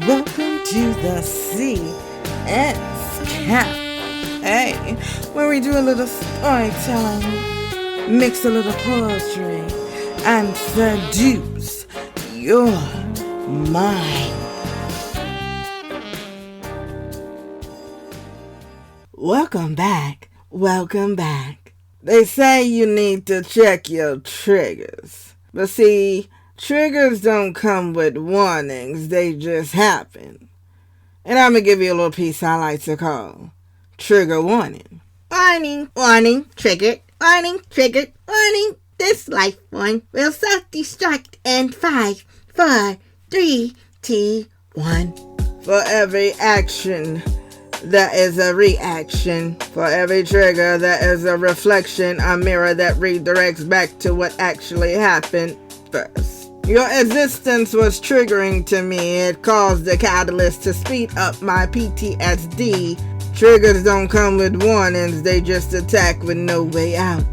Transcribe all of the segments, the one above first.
welcome to the CS Camp. Hey, where we do a little storytelling, mix a little poetry, and seduce your mind. Welcome back. They say you need to check your triggers. But see, triggers don't come with warnings, they just happen. And I'm going to give you a little piece I like to call Trigger Warning. Warning, triggered. Warning. This life form will self-destruct in 5, 4, 3, 2, 1. For every action, there is a reaction. For every trigger, there is a reflection, a mirror that redirects back to what actually happened first. Your existence was triggering to me. It caused the catalyst to speed up my PTSD. Triggers don't come with warnings, they just attack with no way out.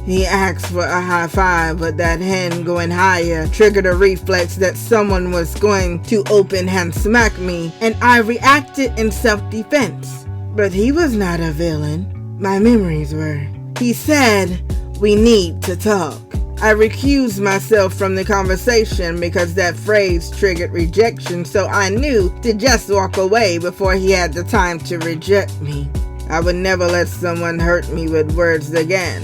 He asked for a high five, but that hand going higher triggered a reflex that someone was going to open hand smack me, and I reacted in self-defense. But he was not a villain. My memories were. He said, "We need to talk." I recused myself from the conversation because that phrase triggered rejection, so I knew to just walk away before he had the time to reject me. I would never let someone hurt me with words again.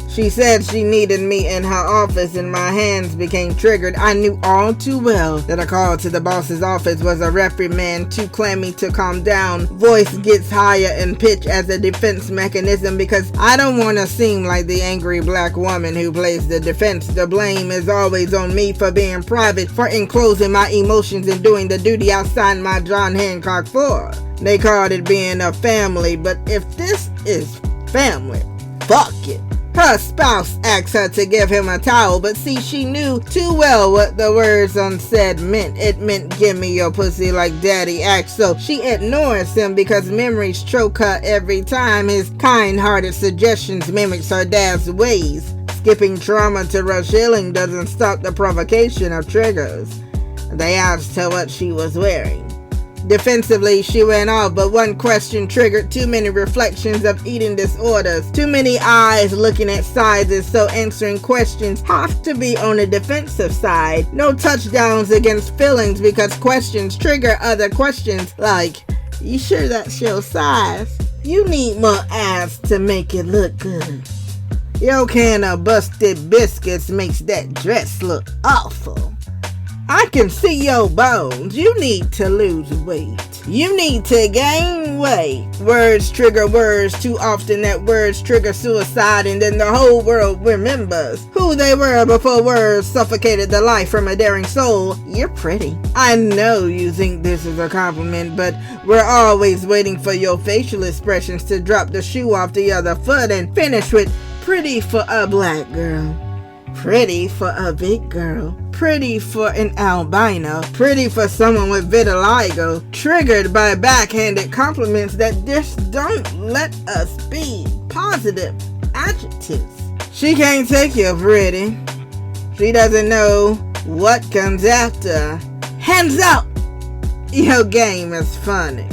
She said she needed me in her office and my hands became triggered. I knew all too well that a call to the boss's office was a reprimand too clammy to calm down. Voice gets higher in pitch as a defense mechanism because I don't want to seem like the angry black woman who plays the defense. The blame is always on me for being private, for enclosing my emotions and doing the duty I signed my John Hancock for. They called it being a family, but if this is family, fuck it. Her spouse asked her to give him a towel, but see, she knew too well what the words unsaid meant. It meant give me your pussy like daddy asked, so she ignores him because memories choke her every time his kind-hearted suggestions mimics her dad's ways. Skipping trauma to rush healing doesn't stop the provocation of triggers. They asked her what she was wearing. Defensively, she went off, but one question triggered too many reflections of eating disorders. Too many eyes looking at sizes, so answering questions have to be on the defensive side. No touchdowns against feelings because questions trigger other questions like, "You sure that's your size? You need more ass to make it look good. Your can of busted biscuits makes that dress look awful. I can see your bones. You need to lose weight. You need to gain weight." Words trigger words too often that words trigger suicide, and then the whole world remembers who they were before words suffocated the life from a daring soul. "You're pretty." I know you think this is a compliment, but we're always waiting for your facial expressions to drop the shoe off the other foot and finish with pretty for a black girl. Pretty for a big girl. Pretty for an albino. Pretty for someone with vitiligo. Triggered by backhanded compliments that just don't let us be positive adjectives. She can't take you pretty. She doesn't know what comes after. Hands up! Your game is funny.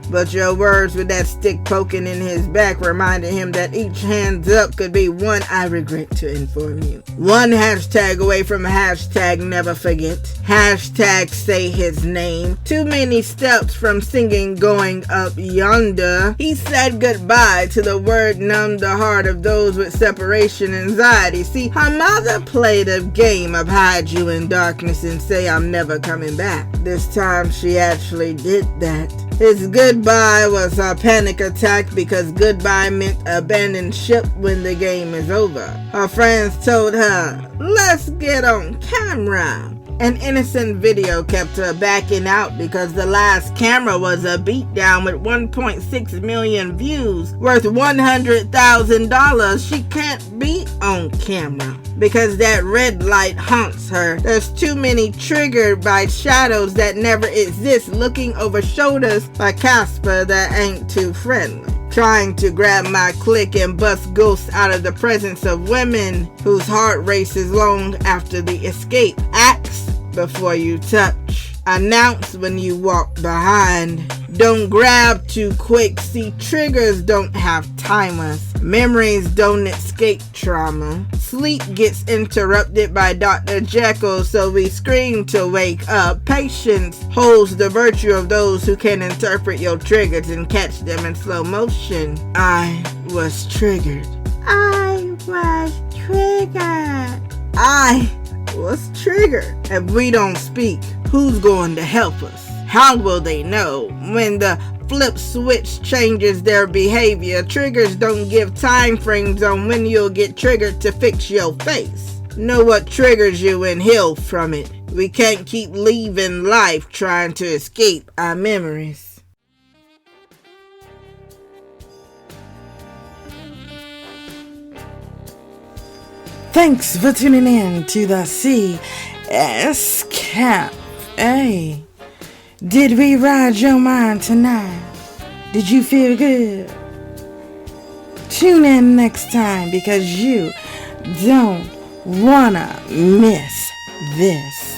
But your words with that stick poking in his back reminded him that each hands up could be one I regret to inform you. One hashtag away from hashtag never forget. Hashtag say his name. Too many steps from singing going up yonder. He said goodbye to the word numb the heart of those with separation anxiety. See, her mother played a game of hide you in darkness and say I'm never coming back. This time she actually did that. His goodbye was a panic attack because goodbye meant abandon ship when the game is over. Her friends told her, "Let's get on camera." An innocent video kept her backing out because the last camera was a beatdown with 1.6 million views, worth $100,000. She can't be on camera because that red light haunts her. There's too many triggered by shadows that never exist, looking over shoulders like Casper that ain't too friendly. Trying to grab my click and bust ghosts out of the presence of women whose heart races long after the escape. Axe before you touch. Announce when you walk behind. Don't grab too quick. See, triggers don't have timers. Memories don't escape trauma. Sleep gets interrupted by Dr. Jekyll, so we scream to wake up. Patience holds the virtue of those who can interpret your triggers and catch them in slow motion. I was triggered. I was triggered. I was triggered. If we don't speak, who's going to help us? How will they know? When the flip switch changes their behavior, triggers don't give time frames on when you'll get triggered to fix your face. Know what triggers you and heal from it. We can't keep leaving life trying to escape our memories. Thanks for tuning in to the CS Cafe. Did we ride your mind tonight? Did you feel good? Tune in next time because you don't wanna miss this.